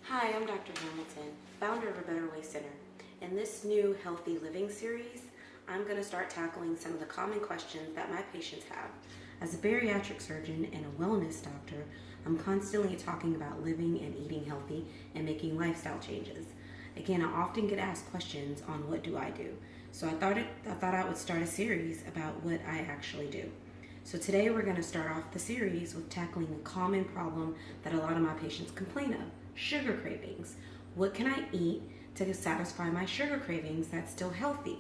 Hi, I'm Dr. Hamilton, founder of A Better Way Center. In this new Healthy Living series, I'm going to start tackling some of the common questions that my patients have. As a bariatric surgeon and a wellness doctor, I'm constantly talking about living and eating healthy and making lifestyle changes. Again, I often get asked questions on what do I do. So I thought I would start a series about what I actually do. So today we're going to start off the series with tackling a common problem that a lot of my patients complain of: sugar cravings. What can I eat to satisfy my sugar cravings that's still healthy?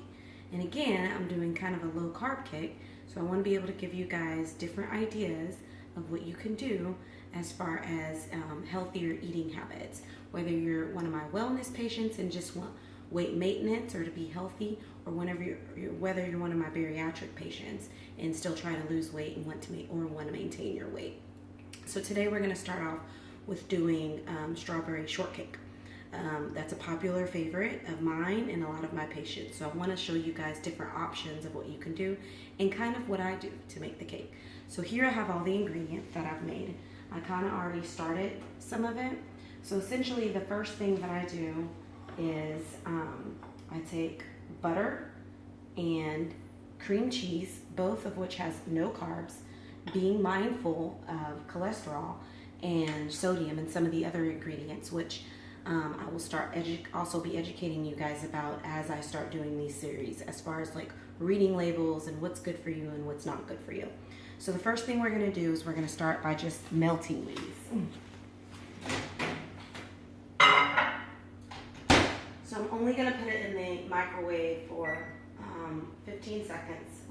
And again, I'm doing kind of a low carb kick, so I want to be able to give you guys different ideas of what you can do as far as healthier eating habits. Whether you're one of my wellness patients and just want weight maintenance or to be healthy, or whether you're one of my bariatric patients and still trying to lose weight and want to maintain your weight. So today we're going to start off with doing strawberry shortcake. That's a popular favorite of mine and a lot of my patients. So I want to show you guys different options of what you can do and kind of what I do to make the cake. So here I have all the ingredients that I've made. I kind of already started some of it. So essentially the first thing that I do is I take butter and cream cheese, both of which has no carbs, being mindful of cholesterol and sodium and some of the other ingredients, which I will also be educating you guys about as I start doing these series, as far as like reading labels and what's good for you and what's not good for you. So the first thing we're going to do is we're going to start by just melting these. So I'm only going to put it in the microwave for 15 seconds.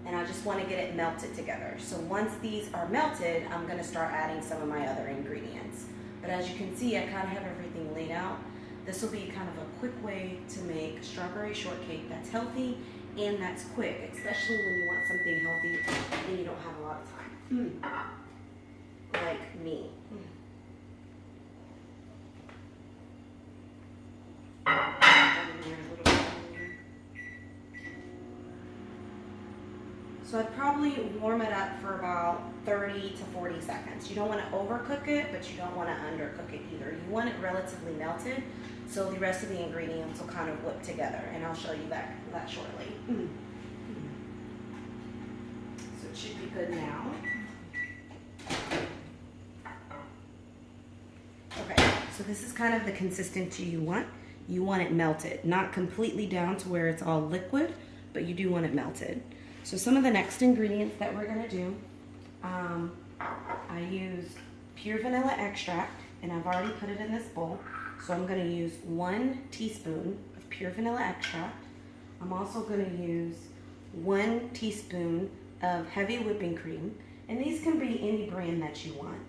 And I just want to get it melted together. So once these are melted, I'm going to start adding some of my other ingredients. But as you can see, I kind of have everything laid out. This will be kind of a quick way to make strawberry shortcake that's healthy and that's quick, especially when you want something healthy and you don't have a lot of time, like me. So I'd probably warm it up for about 30 to 40 seconds. You don't want to overcook it, but you don't want to undercook it either. You want it relatively melted, so the rest of the ingredients will kind of whip together, and I'll show you that shortly. So it should be good now. Okay, so this is kind of the consistency you want. You want it melted, not completely down to where it's all liquid, but you do want it melted. So some of the next ingredients that we're going to do, I use pure vanilla extract, and I've already put it in this bowl. So I'm going to use 1 teaspoon of pure vanilla extract. I'm also going to use 1 teaspoon of heavy whipping cream, and these can be any brand that you want.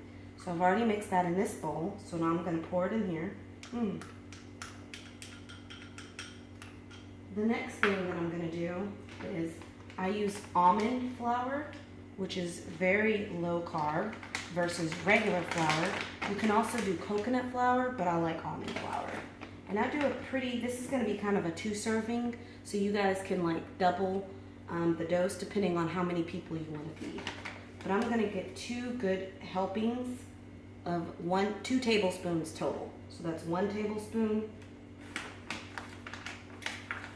So I've already mixed that in this bowl, so now I'm going to pour it in here. The next thing that I'm going to do is I use almond flour, which is very low carb versus regular flour. You can also do coconut flour, but I like almond flour. And I do this is going to be kind of a 2 serving, so you guys can like double the dose depending on how many people you want to feed. But I'm going to get 2 good helpings of 2 tablespoons total. So that's 1 tablespoon,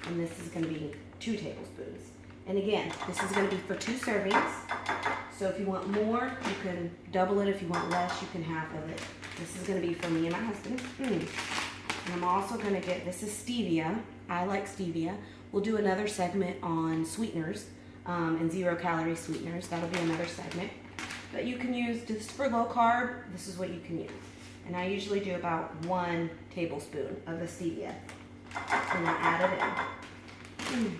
and this is going to be 2 tablespoons. And again, this is going to be for 2 servings. So if you want more, you can double it. If you want less, you can half of it. This is going to be for me and my husband. And I'm also going to get, this is stevia. I like stevia. We'll do another segment on sweeteners and 0-calorie sweeteners. That'll be another segment. But you can use, just for low carb, this is what you can use. And I usually do about 1 tablespoon of the stevia. And I add it in.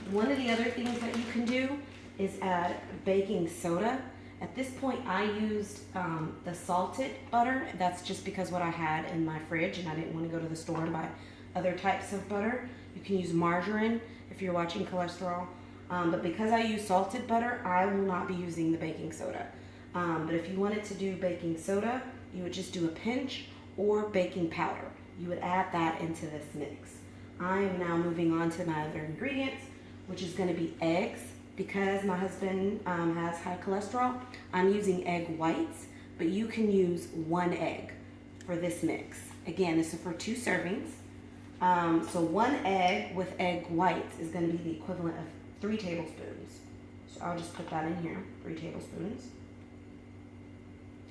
One of the other things that you can do is add baking soda. At this point, I used the salted butter. That's just because what I had in my fridge, and I didn't want to go to the store and buy other types of butter. You can use margarine if you're watching cholesterol. But because I use salted butter, I will not be using the baking soda. But if you wanted to do baking soda, you would just do a pinch, or baking powder. You would add that into this mix. I am now moving on to my other ingredients, which is going to be eggs. Because my husband has high cholesterol, I'm using egg whites, but you can use 1 egg for this mix. Again, this is for 2 servings. So 1 egg with egg whites is going to be the equivalent of 3 tablespoons. So I'll just put that in here, 3 tablespoons.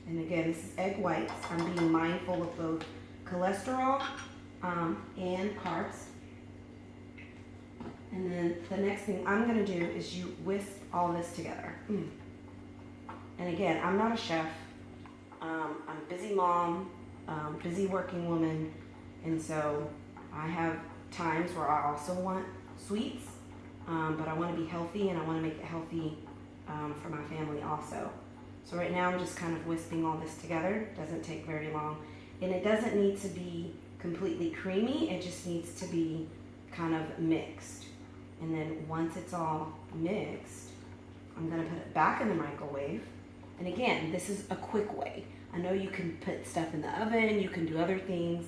And again, this is egg whites. I'm being mindful of both cholesterol and carbs. And then the next thing I'm going to do is you whisk all this together. And again, I'm not a chef. I'm a busy mom, busy working woman, and so I have times where I also want sweets, but I want to be healthy and I want to make it healthy for my family also. So right now I'm just kind of whisking all this together. Doesn't take very long, and it doesn't need to be completely creamy. It just needs to be kind of mixed. And then once it's all mixed, I'm going to put it back in the microwave. And again, this is a quick way. I know you can put stuff in the oven, you can do other things.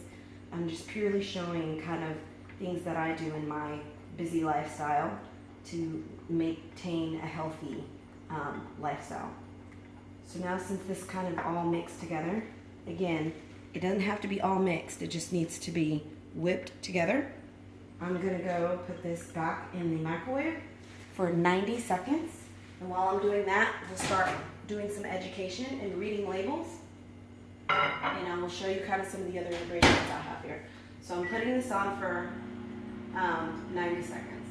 I'm just purely showing kind of things that I do in my busy lifestyle to maintain a healthy lifestyle. So now since this kind of all mixed together, again, it doesn't have to be all mixed, it just needs to be whipped together. I'm gonna go put this back in the microwave for 90 seconds. And while I'm doing that, we'll start doing some education and reading labels. And I will show you kind of some of the other ingredients I have here. So I'm putting this on for 90 seconds.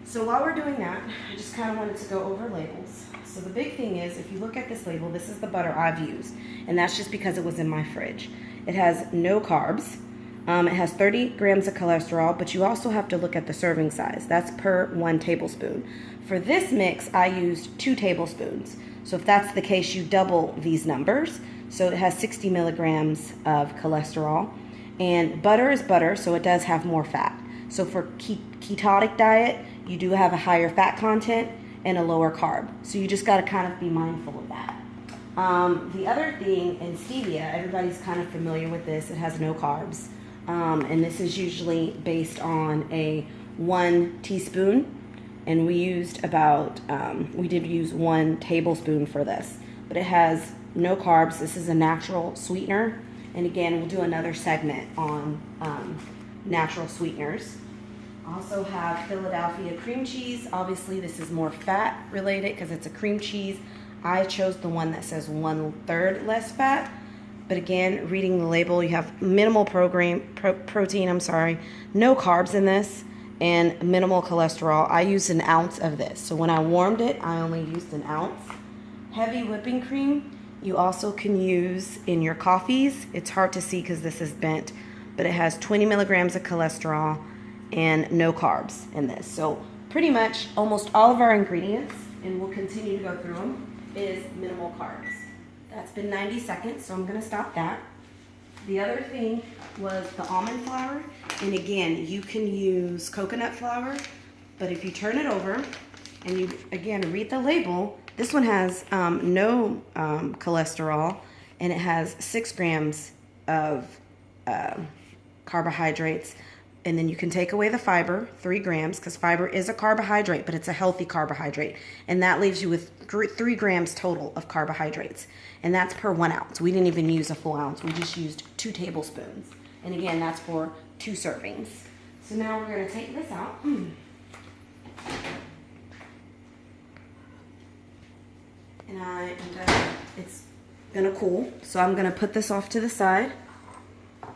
So while we're doing that, I just kind of wanted to go over labels. So the big thing is, if you look at this label, this is the butter I've used. And that's just because it was in my fridge. It has no carbs. It has 30 grams of cholesterol, but you also have to look at the serving size. That's per 1 tablespoon. For this mix, I used 2 tablespoons. So if that's the case, you double these numbers. So it has 60 milligrams of cholesterol. And butter is butter, so it does have more fat. So for ketogenic diet, you do have a higher fat content and a lower carb. So you just got to kind of be mindful of that. The other thing in stevia, everybody's kind of familiar with this. It has no carbs. And this is usually based on a 1 teaspoon. And we used about, we did use 1 tablespoon for this. But it has no carbs. This is a natural sweetener. And again, we'll do another segment on natural sweeteners. Also have Philadelphia cream cheese. Obviously, this is more fat related because it's a cream cheese. I chose the one that says 1/3 less fat. But again, reading the label, you have minimal protein, no carbs in this, and minimal cholesterol. I used an ounce of this. So when I warmed it, I only used an ounce. Heavy whipping cream, you also can use in your coffees. It's hard to see because this is bent, but it has 20 milligrams of cholesterol and no carbs in this. So pretty much almost all of our ingredients, and we'll continue to go through them, is minimal carbs. That's been 90 seconds, so I'm going to stop that. The other thing was the almond flour. And again, you can use coconut flour, but if you turn it over and you, again, read the label, this one has no cholesterol, and it has 6 grams of carbohydrates. And then you can take away the fiber, 3 grams, because fiber is a carbohydrate, but it's a healthy carbohydrate. And that leaves you with 3 grams total of carbohydrates. And that's per 1 ounce. We didn't even use a full ounce. We just used 2 tablespoons. And again, that's for 2 servings. So now we're going to take this out. And it's going to cool. So I'm going to put this off to the side,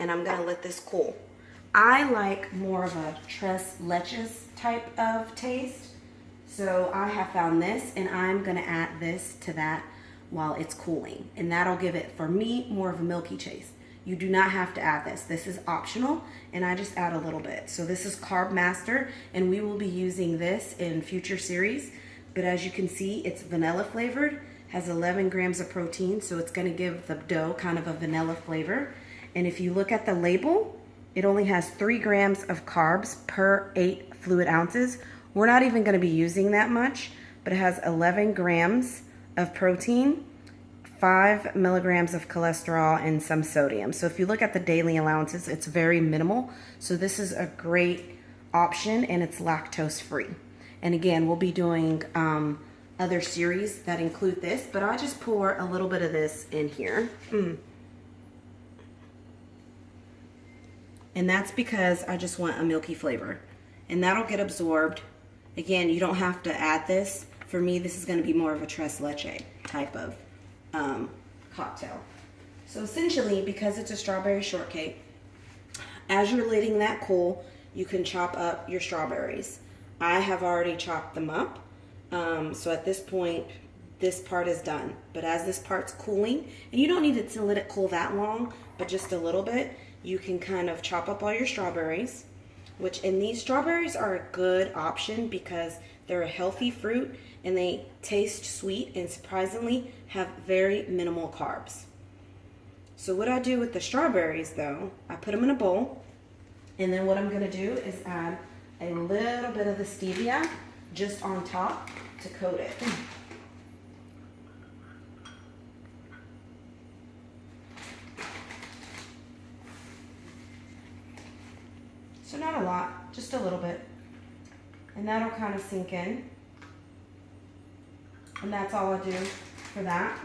and I'm going to let this cool. I like more of a tres leches type of taste. So I have found this, and I'm going to add this to that while it's cooling. And that'll give it, for me, more of a milky taste. You do not have to add this. This is optional, and I just add a little bit. So this is Carb Master, and we will be using this in future series. But as you can see, it's vanilla flavored, has 11 grams of protein, so it's going to give the dough kind of a vanilla flavor. And if you look at the label, it only has 3 grams of carbs per 8 fluid ounces. We're not even going to be using that much, but it has 11 grams of protein, 5 milligrams of cholesterol, and some sodium. So if you look at the daily allowances, it's very minimal. So this is a great option, and it's lactose free. And again, we'll be doing other series that include this, but I just pour a little bit of this in here. And that's because I just want a milky flavor. And that'll get absorbed. Again, you don't have to add this. For me, this is going to be more of a tres leche type of cocktail. So essentially, because it's a strawberry shortcake, as you're letting that cool, you can chop up your strawberries. I have already chopped them up. So at this point, this part is done. But as this part's cooling, and you don't need to let it cool that long, but just a little bit, you can kind of chop up all your strawberries, and these strawberries are a good option because they're a healthy fruit and they taste sweet and surprisingly have very minimal carbs. So what I do with the strawberries though, I put them in a bowl, and then what I'm gonna do is add a little bit of the stevia just on top to coat it. So not a lot, just a little bit. And that'll kind of sink in. And that's all I do for that.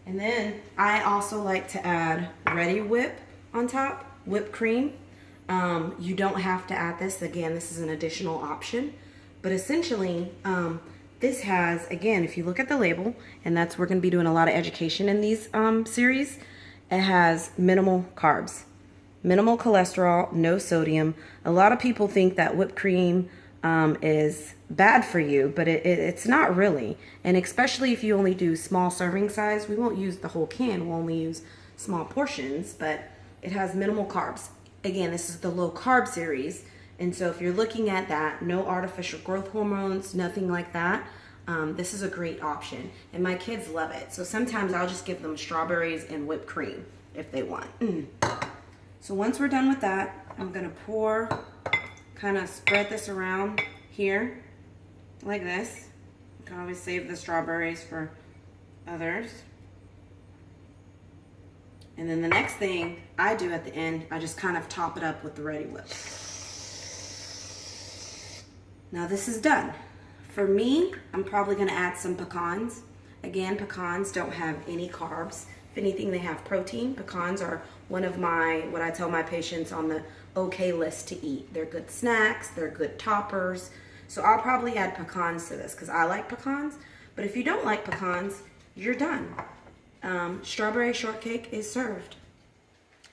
And then I also like to add Ready Whip on top, whipped cream. You don't have to add this. Again, this is an additional option. But essentially, this has, again, if you look at the label, and we're going to be doing a lot of education in these series, it has minimal carbs, minimal cholesterol, no sodium. A lot of people think that whipped cream is bad for you, but it's not really. And especially if you only do small serving size, we won't use the whole can, we'll only use small portions, but it has minimal carbs. Again, this is the low carb series. And so if you're looking at that, no artificial growth hormones, nothing like that, this is a great option. And my kids love it. So sometimes I'll just give them strawberries and whipped cream if they want. So once we're done with that, I'm gonna kind of spread this around here like this. You can always save the strawberries for others. And then the next thing I do at the end, I just kind of top it up with the Ready Whip. Now this is done. For me, I'm probably gonna add some pecans. Again, pecans don't have any carbs. If anything, they have protein. Pecans are one of what I tell my patients on the okay list to eat. They're good snacks, they're good toppers. So I'll probably add pecans to this because I like pecans. But if you don't like pecans, you're done. Strawberry shortcake is served.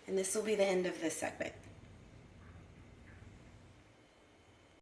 And this will be the end of this segment.